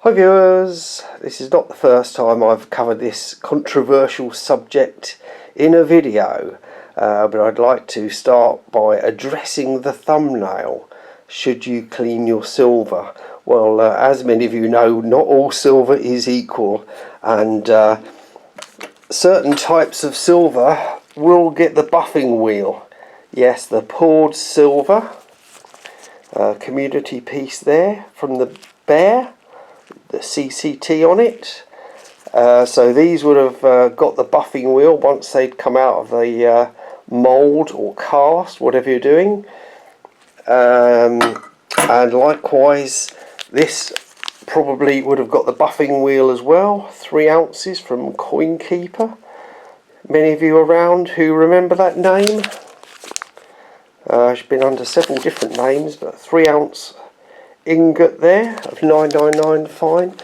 Hi viewers, this is not the first time I've covered this controversial subject in a video, but I'd like to start by addressing the thumbnail. Should you clean your silver? Well, as many of you know, not all silver is equal, and certain types of silver will get the buffing wheel. Yes, the poured silver, community piece there from the bear, the CCT on it. So these would have got the buffing wheel once they'd come out of the mould or cast, whatever you're doing. And likewise, this probably would have got the buffing wheel as well. 3 ounces from Coin Keeper. Many of you around who remember that name. It's been under several different names, but 3 ounce ingot there of 999 fine.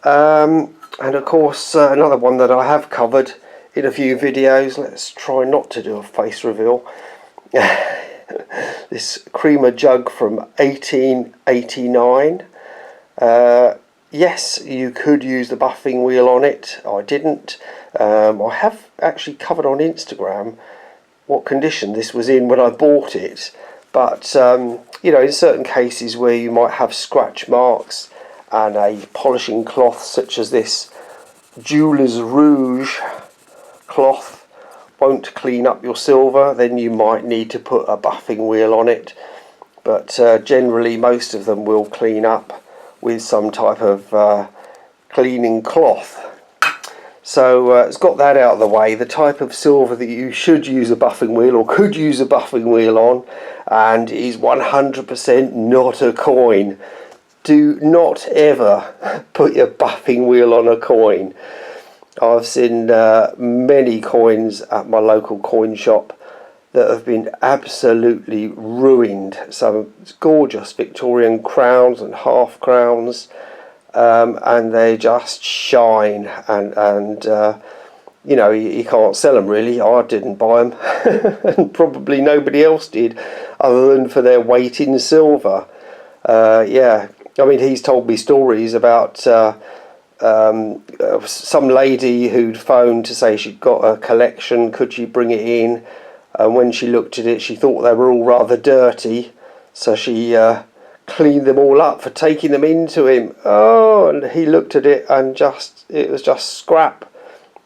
And of course another one that I have covered in a few videos. Let's try not to do a face reveal. This creamer jug from 1889. Yes, you could use the buffing wheel on it. I didn't. I have actually covered on Instagram what condition this was in when I bought it, but you know, in certain cases where you might have scratch marks and a polishing cloth such as this Jeweler's Rouge cloth won't clean up your silver, then you might need to put a buffing wheel on it. But generally most of them will clean up with some type of cleaning cloth. So it's got that out of the way. The type of silver that you should use a buffing wheel or could use a buffing wheel on, and is 100% not a coin. Do not ever put your buffing wheel on a coin. I've seen many coins at my local coin shop that have been absolutely ruined. Some gorgeous Victorian crowns and half crowns, and they just shine, and you know, you can't sell them really. I didn't buy them and probably nobody else did, other than for their weight in silver. Yeah, I mean, he's told me stories about some lady who'd phoned to say she'd got a collection, could she bring it in, and when she looked at it she thought they were all rather dirty, so she cleaned them all up for taking them into him. Oh, and he looked at it and it was just scrap.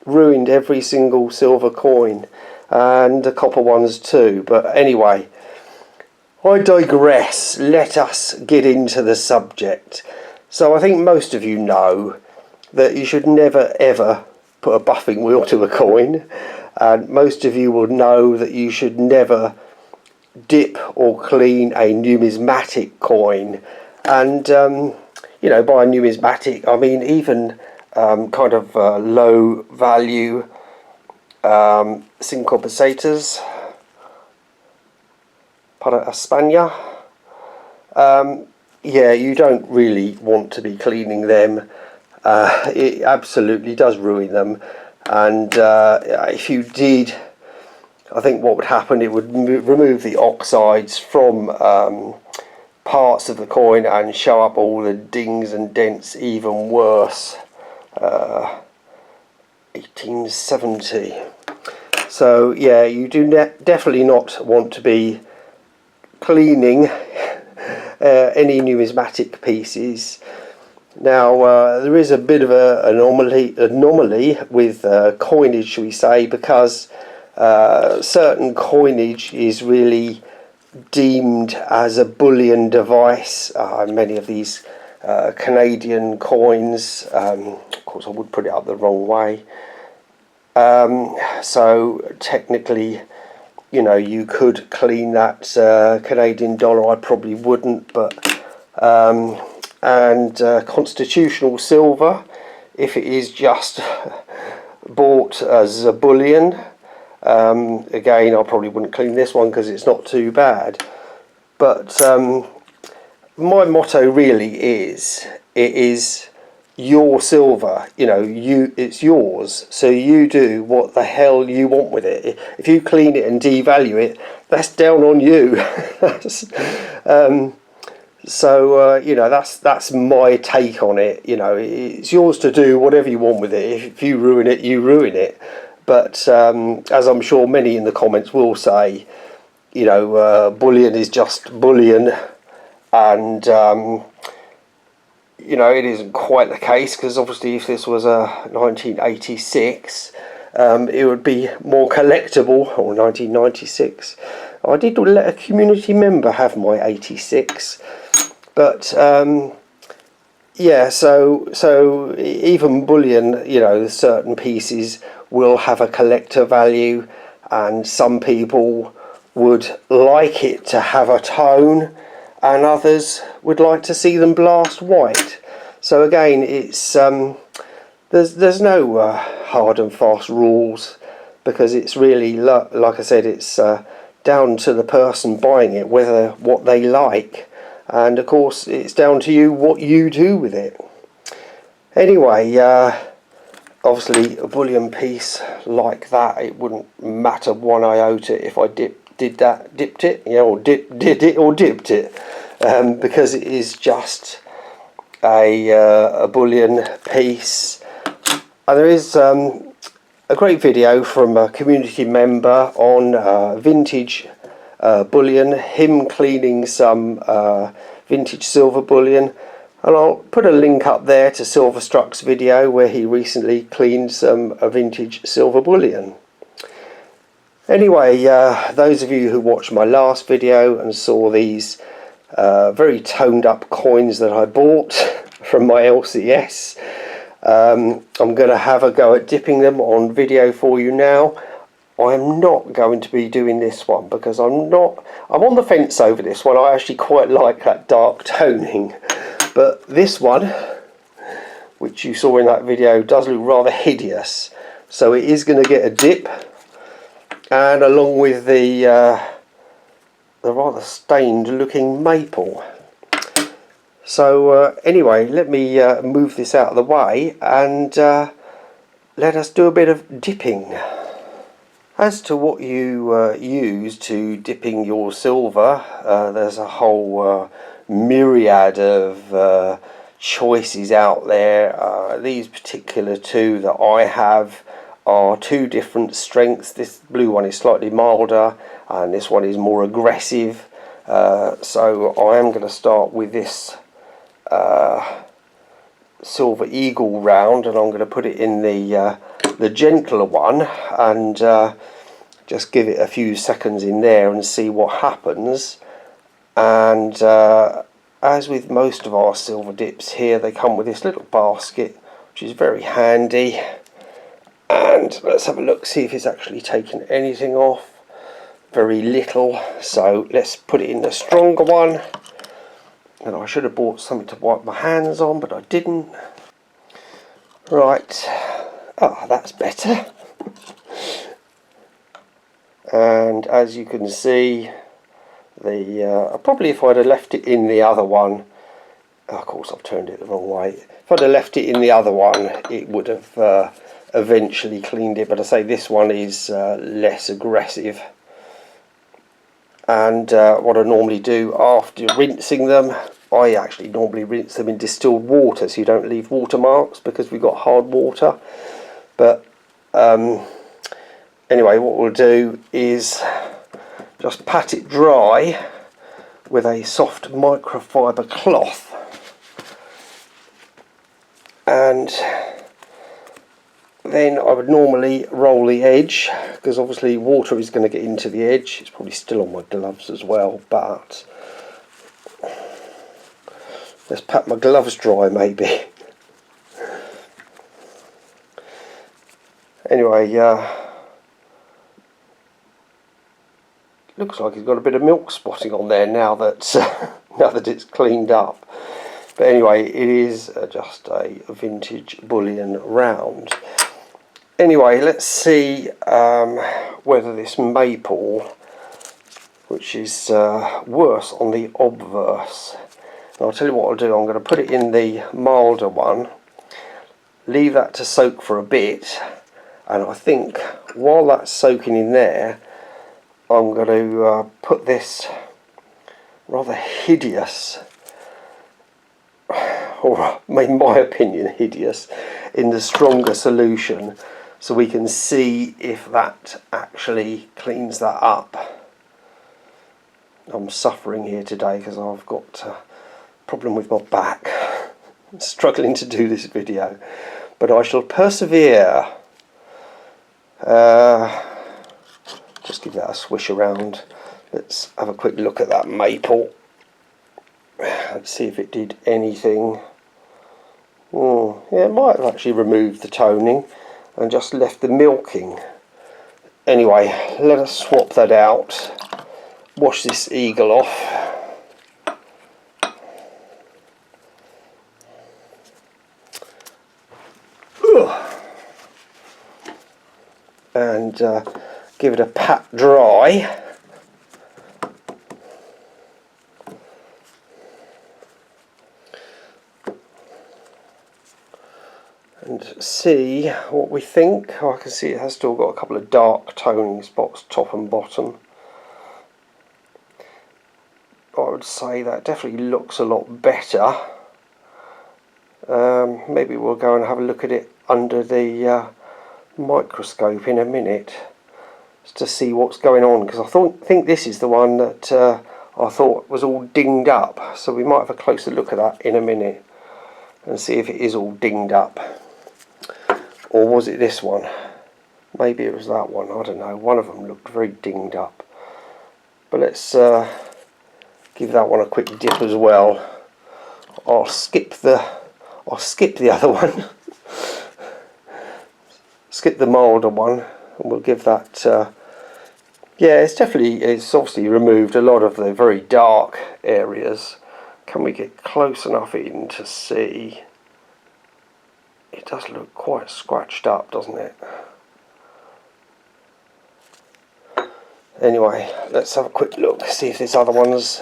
Ruined every single silver coin, and the copper ones too. But anyway, I digress. Let us get into the subject. So I think most of you know that you should never ever put a buffing wheel to a coin, and most of you will know that you should never dip or clean a numismatic coin. And you know, by numismatic I mean even kind of low value cinco pesetas para España. Yeah, you don't really want to be cleaning them. It absolutely does ruin them, and if you did, I think what would happen, it would remove the oxides from parts of the coin and show up all the dings and dents even worse. 1870. So yeah, you do definitely not want to be cleaning any numismatic pieces. Now there is a bit of an anomaly with coinage, shall we say, because certain coinage is really deemed as a bullion device. Many of these Canadian coins, of course I would put it up the wrong way, so technically, you know, you could clean that Canadian dollar. I probably wouldn't, but and constitutional silver, if it is just bought as a bullion, again I probably wouldn't clean this one because it's not too bad. But my motto really is, it is your silver, you know, it's yours, so you do what the hell you want with it. If you clean it and devalue it, that's down on you. So you know, that's my take on it. You know, it's yours to do whatever you want with it. If you ruin it, you ruin it. But as I'm sure many in the comments will say, you know, bullion is just bullion, and you know, it isn't quite the case, because obviously if this was a 1986, it would be more collectible, or 1996. I did let a community member have my 86, but yeah, so even bullion, you know, certain pieces will have a collector value, and some people would like it to have a tone, and others would like to see them blast white. So again, it's there's no hard and fast rules, because it's really, like I said, it's down to the person buying it whether what they like, and of course it's down to you what you do with it. Anyway, obviously a bullion piece like that, it wouldn't matter one iota if I dipped it, you know, or did it or dipped it, because it is just a bullion piece. And there is a great video from a community member on vintage bullion, him cleaning some vintage silver bullion, and I'll put a link up there to Silverstruck's video where he recently cleaned some vintage silver bullion. Anyway, those of you who watched my last video and saw these very toned up coins that I bought from my LCS, I'm going to have a go at dipping them on video for you now. I am not going to be doing this one because I'm on the fence over this one. I actually quite like that dark toning, but this one, which you saw in that video, does look rather hideous, so it is going to get a dip, and along with the rather stained looking maple. So anyway, let me move this out of the way and let us do a bit of dipping. As to what you use to dipping your silver, there's a whole myriad of choices out there. These particular two that I have are two different strengths. This blue one is slightly milder and this one is more aggressive. So I am going to start with this Silver Eagle round, and I'm going to put it in the gentler one, and just give it a few seconds in there and see what happens. And as with most of our silver dips here, they come with this little basket, which is very handy. And let's have a look, see if it's actually taken anything off. Very little, so let's put it in the stronger one. And I should have bought something to wipe my hands on, but I didn't. Right, that's better. And as you can see, probably if I'd have left it in the other one, of course I've turned it the wrong way. If I'd have left it in the other one, it would have eventually cleaned it. But I say this one is less aggressive. And what I normally do after rinsing them, I actually normally rinse them in distilled water so you don't leave watermarks, because we've got hard water. But anyway, what we'll do is just pat it dry with a soft microfiber cloth, and then I would normally roll the edge, because obviously water is going to get into the edge. It's probably still on my gloves as well, but let's pat my gloves dry maybe. Anyway, looks like it's got a bit of milk spotting on there now that now that it's cleaned up. But anyway, it is just a vintage bullion round. Anyway, let's see whether this maple, which is worse on the obverse. And I'll tell you what I'll do. I'm going to put it in the milder one, leave that to soak for a bit, and I think while that's soaking in there, I'm going to put this rather hideous or in my opinion hideous, in the stronger solution, so we can see if that actually cleans that up. I'm suffering here today because I've got a problem with my back. I'm struggling to do this video, but I shall persevere. Just give that a swish around. Let's have a quick look at that maple. Let's see if it did anything. Yeah, it might have actually removed the toning and just left the milking. Anyway, let us swap that out. Wash this eagle off. And give it a pat dry. And see what we think. Oh, I can see it has still got a couple of dark toning spots, top and bottom. I would say that definitely looks a lot better. Maybe we'll go and have a look at it under the microscope in a minute, just to see what's going on, because I think this is the one that I thought was all dinged up. So we might have a closer look at that in a minute and see if it is all dinged up. Or was it this one? Maybe it was that one, I don't know. One of them looked very dinged up. But let's give that one a quick dip as well. I'll skip the other one. Skip the milder one, and we'll give that yeah, it's obviously removed a lot of the very dark areas. Can we get close enough in to see? It does look quite scratched up, doesn't it? Anyway, let's have a quick look, see if this other one's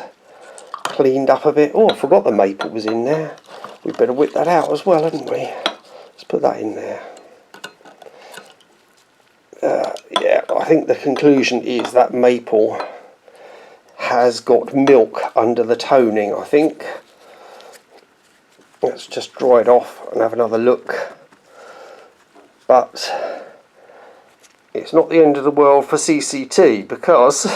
cleaned up a bit. Oh, I forgot the maple was in there. We'd better whip that out as well, hadn't we? Let's put that in there. Yeah, I think the conclusion is that maple has got milk under the toning, I think. Let's just dry it off and have another look. But it's not the end of the world for CCT, because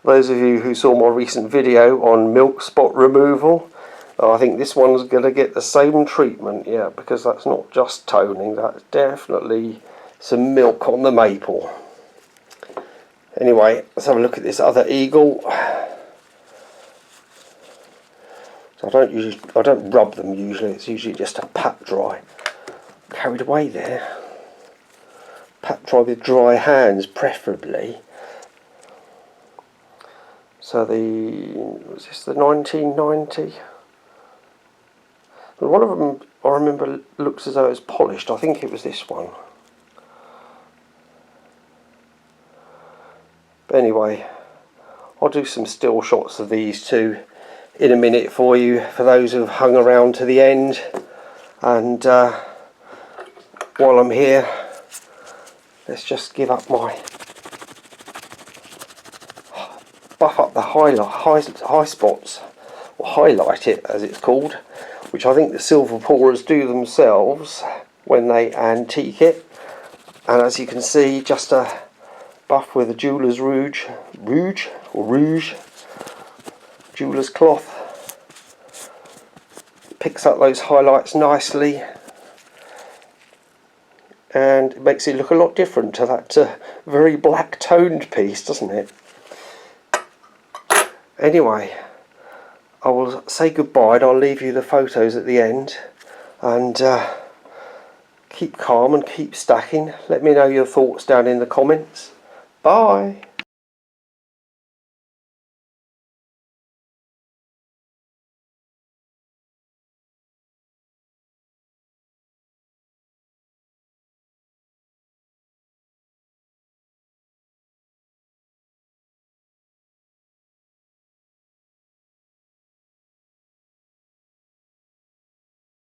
those of you who saw my recent video on milk spot removal, I think this one's going to get the same treatment, yeah, because that's not just toning, that's definitely some milk on the maple. Anyway, let's have a look at this other eagle. So I don't rub them usually, it's usually just a pat dry. Carried away there. Pat dry with dry hands preferably. So was this the 1990? Well, one of them I remember looks as though it's polished. I think it was this one. But anyway, I'll do some still shots of these two in a minute for you, for those who've hung around to the end. And while I'm here, let's just buff up the high spots, or highlight it as it's called, which I think the silver pourers do themselves when they antique it. And as you can see, just a buff with a jeweler's rouge, jeweler's cloth, picks up those highlights nicely, and it makes it look a lot different to that very black toned piece, doesn't it? Anyway, I will say goodbye and I'll leave you the photos at the end, and keep calm and keep stacking. Let me know your thoughts down in the comments. Bye.